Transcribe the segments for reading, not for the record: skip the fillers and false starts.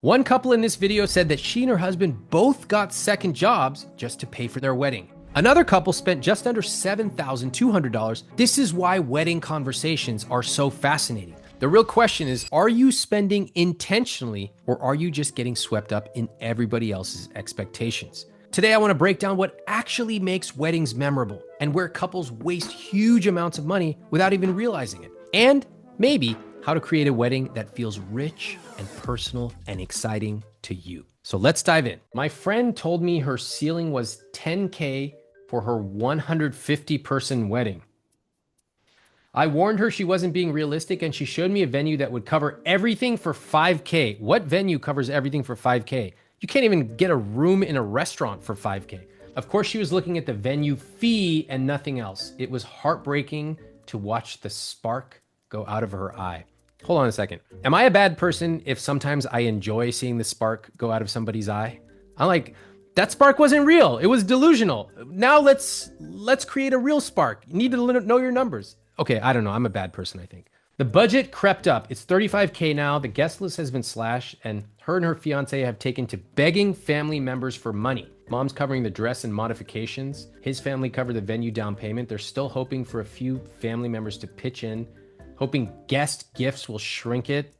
One couple in this video said that she and her husband both got second jobs just to pay for their wedding. Another couple spent just under $7,200. This is why wedding conversations are so fascinating. The real question is, are you spending intentionally or are you just getting swept up in everybody else's expectations? Today, I want to break down what actually makes weddings memorable and where couples waste huge amounts of money without even realizing it. And maybe how to create a wedding that feels rich and personal and exciting to you. So let's dive in. My friend told me her ceiling was $10K for her 150 person wedding. I warned her she wasn't being realistic and she showed me a venue that would cover everything for $5K. What venue covers everything for $5K? You can't even get a room in a restaurant for $5K. Of course, she was looking at the venue fee and nothing else. It was heartbreaking to watch the spark go out of her eye. Hold on a second. Am I a bad person if sometimes I enjoy seeing the spark go out of somebody's eye? I'm like, that spark wasn't real. It was delusional. Now let's create a real spark. You need to know your numbers. Okay, I don't know. I'm a bad person, I think. The budget crept up. It's $35K now. The guest list has been slashed, and her fiance have taken to begging family members for money. Mom's covering the dress and modifications. His family covered the venue down payment. They're still hoping for a few family members to pitch in, hoping guest gifts will shrink it.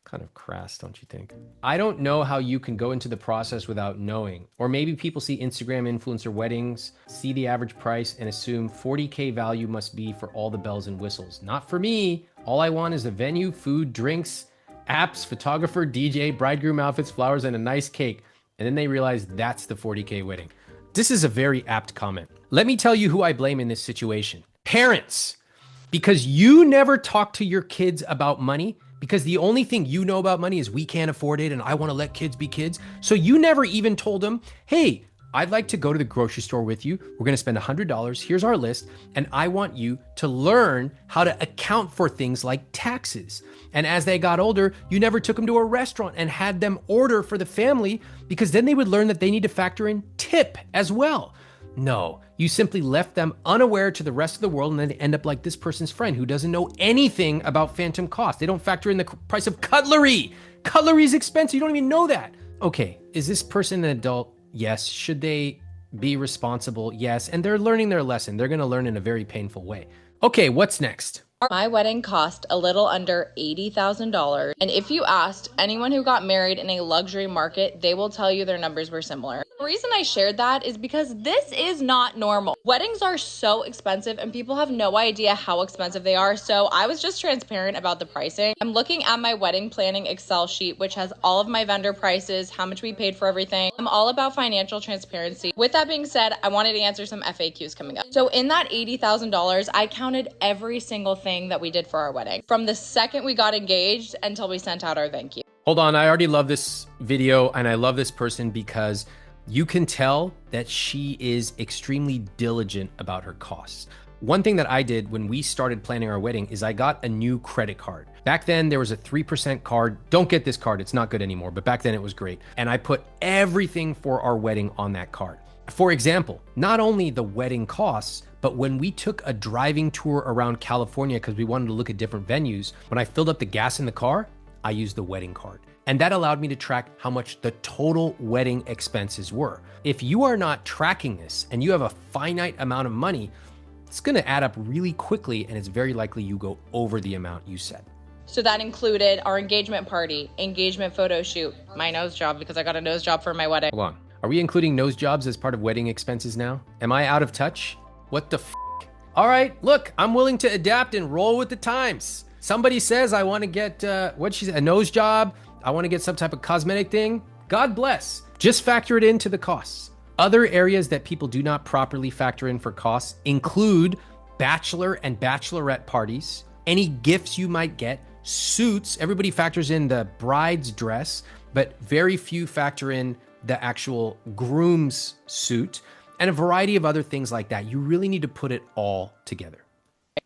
Kind of crass, don't you think? I don't know how you can go into the process without knowing. Or maybe people see Instagram influencer weddings, see the average price, and assume $40K value must be for all the bells and whistles. Not for me. All I want is the venue, food, drinks, apps, photographer, DJ, bridegroom outfits, flowers, and a nice cake. And then they realize that's the $40K wedding. This is a very apt comment. Let me tell you who I blame in this situation. Parents. Because you never talk to your kids about money, because the only thing you know about money is we can't afford it and I want to let kids be kids. So you never even told them, hey, I'd like to go to the grocery store with you. We're going to spend $100. Here's our list. And I want you to learn how to account for things like taxes. And as they got older, you never took them to a restaurant and had them order for the family, because then they would learn that they need to factor in tip as well. No, you simply left them unaware to the rest of the world, and then they end up like this person's friend who doesn't know anything about phantom cost. They don't factor in the price of cutlery. Cutlery is expensive. You don't even know that. Okay, is this person an adult? Yes. Should they be responsible? Yes. And they're learning their lesson. They're going to learn in a very painful way. Okay, what's next? My wedding cost a little under $80,000. And if you asked anyone who got married in a luxury market, they will tell you their numbers were similar. The reason I shared that is because this is not normal. Weddings are so expensive and people have no idea how expensive they are. So I was just transparent about the pricing. I'm looking at my wedding planning Excel sheet, which has all of my vendor prices, how much we paid for everything. I'm all about financial transparency. With that being said, I wanted to answer some FAQs coming up. So in that $80,000, I counted every single thing that we did for our wedding, from the second we got engaged until we sent out our thank you. Hold on, I already love this video and I love this person because you can tell that she is extremely diligent about her costs. One thing that I did when we started planning our wedding is I got a new credit card. Back then there was a 3% card. Don't get this card, it's not good anymore, but back then it was great. And I put everything for our wedding on that card. For example, not only the wedding costs, but when we took a driving tour around California because we wanted to look at different venues, when I filled up the gas in the car, I used the wedding card. And that allowed me to track how much the total wedding expenses were. If you are not tracking this and you have a finite amount of money, it's gonna add up really quickly and it's very likely you go over the amount you said. So that included our engagement party, engagement photo shoot, my nose job because I got a nose job for my wedding. Hold on. Are we including nose jobs as part of wedding expenses now? Am I out of touch? What the f? All right, look, I'm willing to adapt and roll with the times. Somebody says I want to get, a nose job. I want to get some type of cosmetic thing. God bless. Just factor it into the costs. Other areas that people do not properly factor in for costs include bachelor and bachelorette parties, any gifts you might get, suits. Everybody factors in the bride's dress, but very few factor in the actual groom's suit, and a variety of other things like that. You really need to put it all together.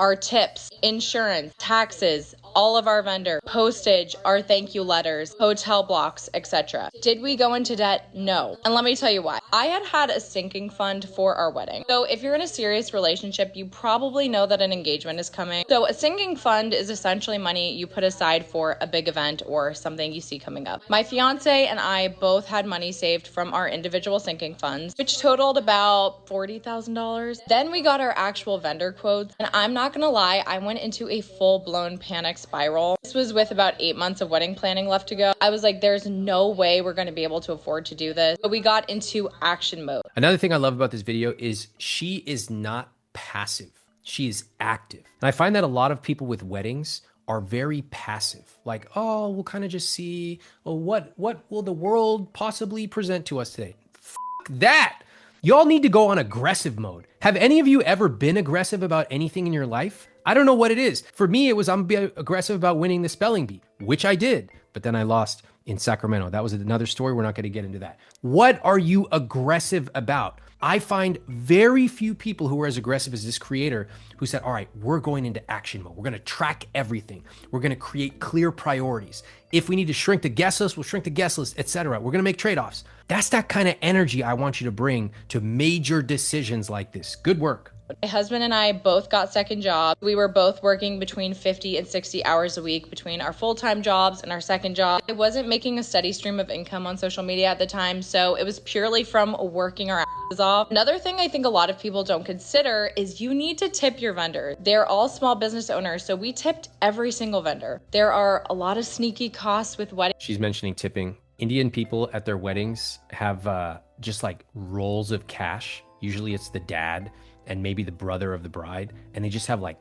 Our tips, insurance, taxes, all of our vendor, postage, our thank you letters, hotel blocks, etc. Did we go into debt? No. And let me tell you why. I had a sinking fund for our wedding. So if you're in a serious relationship, you probably know that an engagement is coming. So a sinking fund is essentially money you put aside for a big event or something you see coming up. My fiance and I both had money saved from our individual sinking funds, which totaled about $40,000. Then we got our actual vendor quotes, and I'm not gonna lie, I went into a full-blown panic spiral. This was with about 8 months of wedding planning left to go. I was like, there's no way we're gonna be able to afford to do this. But we got into action mode. Another thing I love about this video is she is not passive. She is active. And I find that a lot of people with weddings are very passive. Like, oh, we'll kind of just see, well, what will the world possibly present to us today? F that. Y'all need to go on aggressive mode. Have any of you ever been aggressive about anything in your life? I don't know what it is. For me, it was I'm being aggressive about winning the spelling bee, which I did, but then I lost in Sacramento. That was another story. We're not going to get into that. What are you aggressive about? I find very few people who are as aggressive as this creator who said, all right, we're going into action mode. We're going to track everything. We're going to create clear priorities. If we need to shrink the guest list, we'll shrink the guest list, etc. We're going to make trade-offs. That's that kind of energy I want you to bring to major decisions like this. Good work. My husband and I both got second jobs. We were both working between 50 and 60 hours a week between our full-time jobs and our second job. I wasn't making a steady stream of income on social media at the time, so it was purely from working our asses off. Another thing I think a lot of people don't consider is you need to tip your vendor. They're all small business owners, so we tipped every single vendor. There are a lot of sneaky costs with weddings. She's mentioning tipping. Indian people at their weddings have just like rolls of cash. Usually it's the dad and maybe the brother of the bride, and they just have like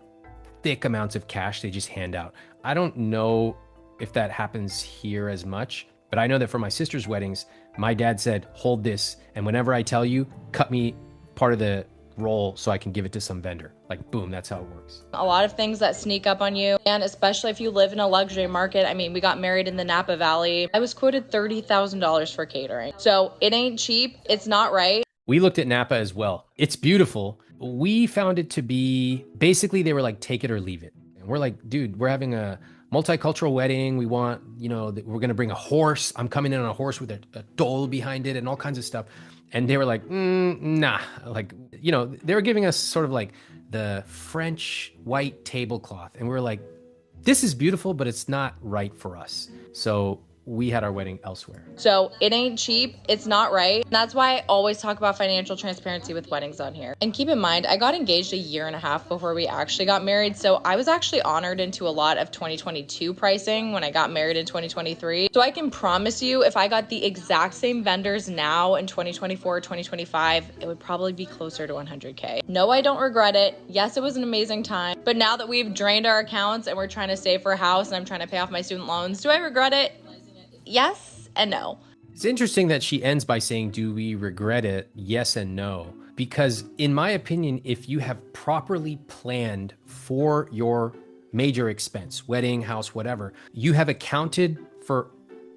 thick amounts of cash they just hand out. I don't know if that happens here as much, but I know that for my sister's weddings, my dad said, hold this, and whenever I tell you, cut me part of the roll so I can give it to some vendor. Like, boom, that's how it works. A lot of things that sneak up on you, and especially if you live in a luxury market. I mean, we got married in the Napa Valley. I was quoted $30,000 for catering. So it ain't cheap. It's not right. We looked at Napa as well. It's beautiful. We found it to be, basically they were like, take it or leave it. And we're like, dude, we're having a multicultural wedding. We want, we're going to bring a horse. I'm coming in on a horse with a dole behind it and all kinds of stuff. And they were like, nah, like, they were giving us sort of like the French white tablecloth. And we were like, this is beautiful, but it's not right for us. So we had our wedding elsewhere. So it ain't cheap. It's not right. And that's why I always talk about financial transparency with weddings on here. And keep in mind, I got engaged a year and a half before we actually got married. So I was actually honored into a lot of 2022 pricing when I got married in 2023. So I can promise you, if I got the exact same vendors now in 2024, 2025, it would probably be closer to 100K. No, I don't regret it. Yes, it was an amazing time. But now that we've drained our accounts and we're trying to save for a house and I'm trying to pay off my student loans, do I regret it? Yes and no. It's interesting that she ends by saying, do we regret it? Yes and no. Because in my opinion, if you have properly planned for your major expense, wedding, house, whatever, you have accounted for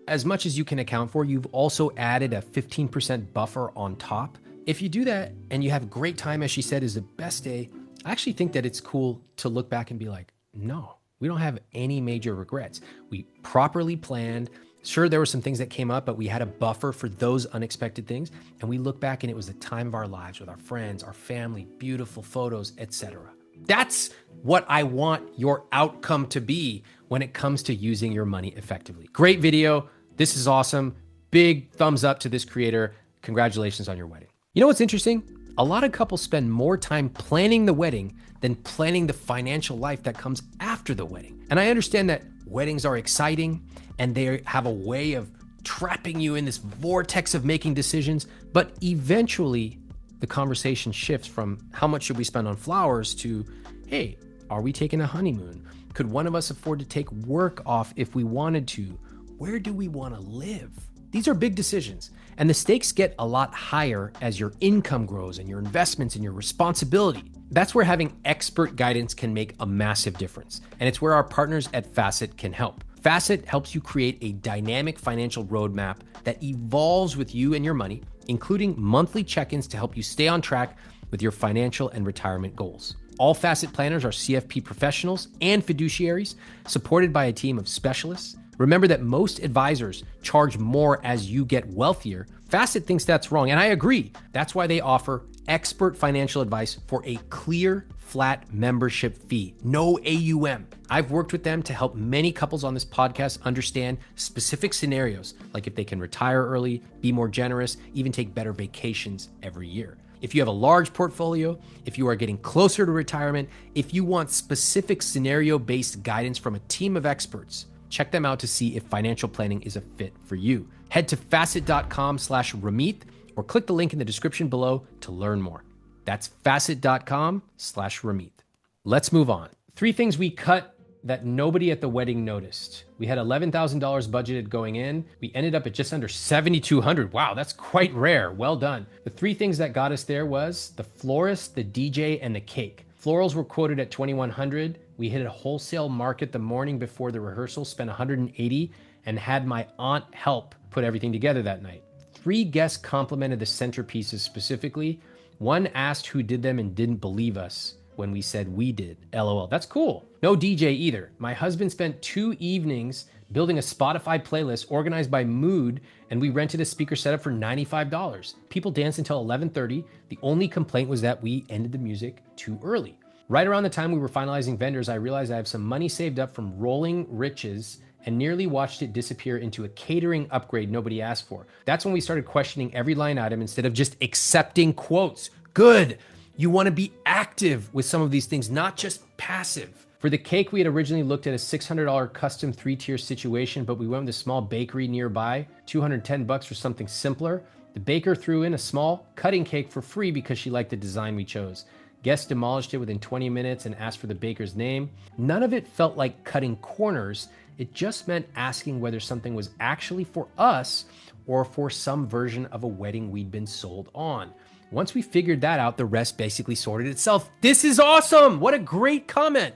as much as you can account for. You've also added a 15% buffer on top. If you do that and you have a great time, as she said, is the best day, I actually think that it's cool to look back and be like, no, we don't have any major regrets. We properly planned. Sure, there were some things that came up, but we had a buffer for those unexpected things. And we look back and it was the time of our lives with our friends, our family, beautiful photos, etc. That's what I want your outcome to be when it comes to using your money effectively. Great video. This is awesome. Big thumbs up to this creator. Congratulations on your wedding. You know what's interesting? A lot of couples spend more time planning the wedding than planning the financial life that comes after the wedding. And I understand that weddings are exciting and they have a way of trapping you in this vortex of making decisions, but eventually the conversation shifts from how much should we spend on flowers to, hey, are we taking a honeymoon? Could one of us afford to take work off if we wanted to? Where do we want to live? These are big decisions, and the stakes get a lot higher as your income grows and your investments and your responsibility. That's where having expert guidance can make a massive difference, and it's where our partners at Facet can help. Facet helps you create a dynamic financial roadmap that evolves with you and your money, including monthly check-ins to help you stay on track with your financial and retirement goals. All Facet planners are CFP professionals and fiduciaries supported by a team of specialists. Remember that most advisors charge more as you get wealthier. Facet thinks that's wrong, and I agree. That's why they offer expert financial advice for a clear, flat membership fee. No AUM. I've worked with them to help many couples on this podcast understand specific scenarios, like if they can retire early, be more generous, even take better vacations every year. If you have a large portfolio, if you are getting closer to retirement, if you want specific scenario-based guidance from a team of experts, check them out to see if financial planning is a fit for you. Head to facet.com/Ramit or click the link in the description below to learn more. That's facet.com/Ramit. Let's move on. 3 things we cut that nobody at the wedding noticed. We had $11,000 budgeted going in. We ended up at just under $7,200. Wow, that's quite rare. Well done. The 3 things that got us there was the florist, the DJ, and the cake. Florals were quoted at $2,100. We hit a wholesale market the morning before the rehearsal, spent $180, and had my aunt help put everything together that night. 3 guests complimented the centerpieces specifically. 1 asked who did them and didn't believe us when we said we did. LOL. That's cool. No DJ either. My husband spent 2 evenings building a Spotify playlist organized by mood, and we rented a speaker setup for $95. People danced until 11:30. The only complaint was that we ended the music too early. Right around the time we were finalizing vendors, I realized I have some money saved up from rolling riches and nearly watched it disappear into a catering upgrade nobody asked for. That's when we started questioning every line item instead of just accepting quotes. Good. You want to be active with some of these things, not just passive. For the cake, we had originally looked at a $600 custom 3-tier situation, but we went with a small bakery nearby, $210 for something simpler. The baker threw in a small cutting cake for free because she liked the design we chose. Guests demolished it within 20 minutes and asked for the baker's name. None of it felt like cutting corners. It just meant asking whether something was actually for us or for some version of a wedding we'd been sold on. Once we figured that out, the rest basically sorted itself. This is awesome. What a great comment.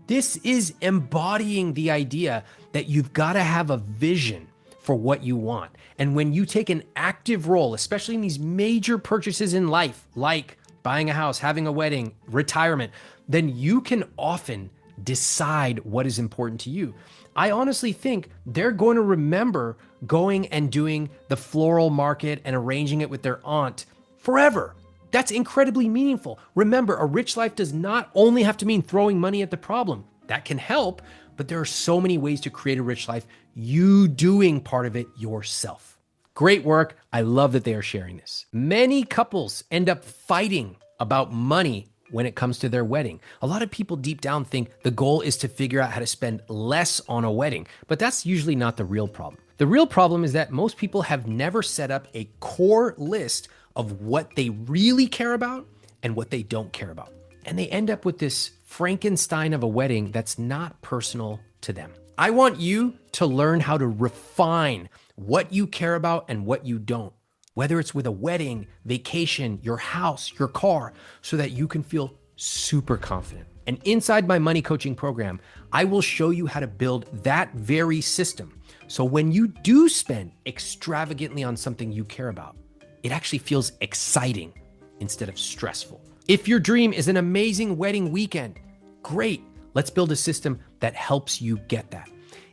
This is embodying the idea that you've got to have a vision for what you want. And when you take an active role, especially in these major purchases in life, like buying a house, having a wedding, retirement, then you can often decide what is important to you. I honestly think they're going to remember going and doing the floral market and arranging it with their aunt forever. That's incredibly meaningful. Remember, a rich life does not only have to mean throwing money at the problem. That can help, but there are so many ways to create a rich life, you doing part of it yourself. Great work. I love that they are sharing this. Many couples end up fighting about money when it comes to their wedding. A lot of people deep down think the goal is to figure out how to spend less on a wedding, but that's usually not the real problem. The real problem is that most people have never set up a core list of what they really care about and what they don't care about. And they end up with this Frankenstein of a wedding that's not personal to them. I want you to learn how to refine what you care about and what you don't, whether it's with a wedding, vacation, your house, your car, so that you can feel super confident. And inside my money coaching program, I will show you how to build that very system. So when you do spend extravagantly on something you care about, it actually feels exciting instead of stressful. If your dream is an amazing wedding weekend, great. Let's build a system that helps you get that.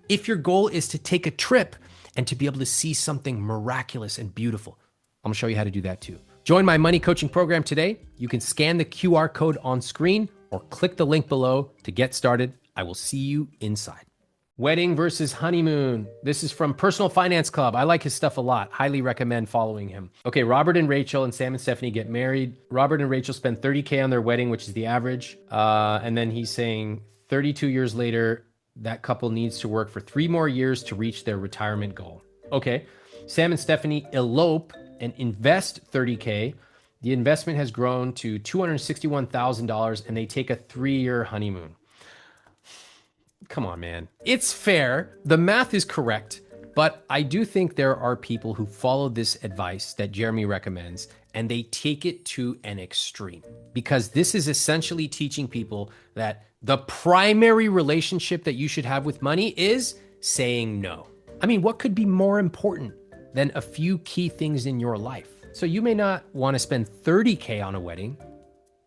If your goal is to take a trip and to be able to see something miraculous and beautiful, I'm gonna show you how to do that too. Join my money coaching program today. You can scan the QR code on screen or click the link below to get started. I will see you inside. Wedding versus honeymoon. This is from Personal Finance Club. I like his stuff a lot. Highly recommend following him. Okay, Robert and Rachel and Sam and Stephanie get married. Robert and Rachel spend $30K on their wedding, which is the average. And then he's saying 32 years later, that couple needs to work for 3 more years to reach their retirement goal. Okay, Sam and Stephanie elope and invest $30K. The investment has grown to $261,000 and they take a 3-year honeymoon. Come on, man. It's fair. The math is correct, but I do think there are people who follow this advice that Jeremy recommends and they take it to an extreme, because this is essentially teaching people that the primary relationship that you should have with money is saying no. I mean, what could be more important than a few key things in your life? So you may not want to spend $30K on a wedding,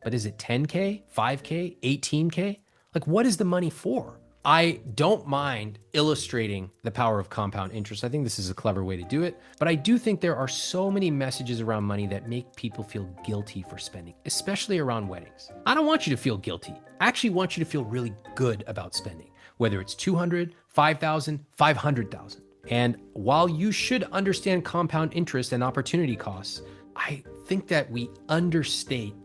But is it 10K, 5K, 18K? Like, what is the money for? I don't mind illustrating the power of compound interest. I think this is a clever way to do it, but I do think there are so many messages around money that make people feel guilty for spending, especially around weddings. I don't want you to feel guilty. I actually want you to feel really good about spending, whether it's 200, 5,000, 500,000. And while you should understand compound interest and opportunity costs, I think that we understate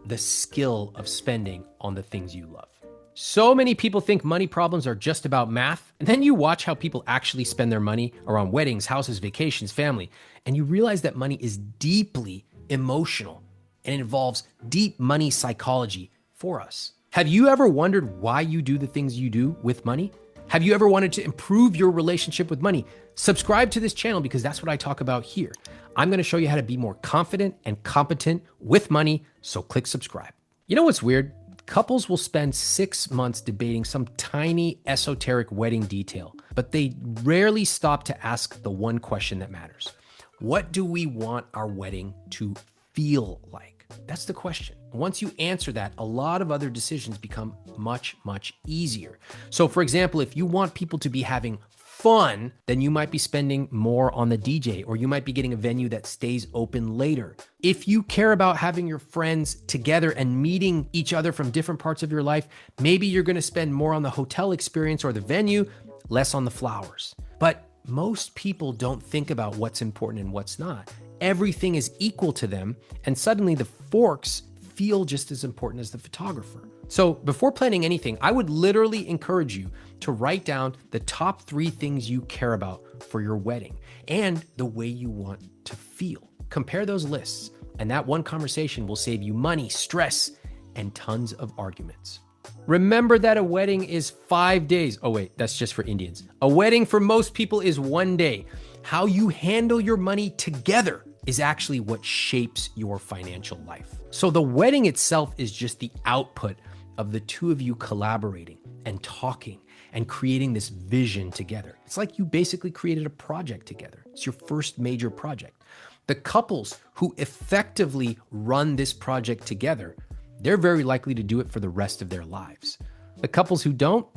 the skill of spending on the things you love. So many people think money problems are just about math, and then you watch how people actually spend their money around weddings, houses, vacations, family, and you realize that money is deeply emotional and it involves deep money psychology for us. Have you ever wondered why you do the things you do with money? Have you ever wanted to improve your relationship with money? Subscribe to this channel because that's what I talk about here. I'm going to show you how to be more confident and competent with money, so click subscribe. You know what's weird? Couples will spend 6 months debating some tiny esoteric wedding detail, but they rarely stop to ask the one question that matters. What do we want our wedding to feel like? That's the question. Once you answer that, a lot of other decisions become much, much easier. So for example, if you want people to be having fun, then you might be spending more on the DJ, or you might be getting a venue that stays open later. If you care about having your friends together and meeting each other from different parts of your life, maybe you're going to spend more on the hotel experience or the venue, less on the flowers. But most people don't think about what's important and what's not. Everything is equal to them, and suddenly the forks feel just as important as the photographer. So before planning anything, I would literally encourage you to write down the top 3 things you care about for your wedding and the way you want to feel. Compare those lists, and that one conversation will save you money, stress, and tons of arguments. Remember that a wedding is 5 days. Oh wait, that's just for Indians. A wedding for most people is 1 day. How you handle your money together is actually what shapes your financial life. So the wedding itself is just the output of the two of you collaborating and talking and creating this vision together. It's like you basically created a project together. It's your first major project. The couples who effectively run this project together, they're very likely to do it for the rest of their lives. The couples who don't,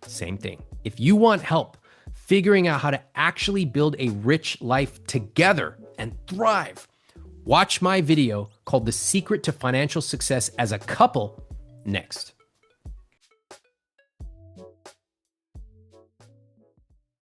same thing. If you want help figuring out how to actually build a rich life together and thrive, watch my video called The Secret to Financial Success as a Couple next.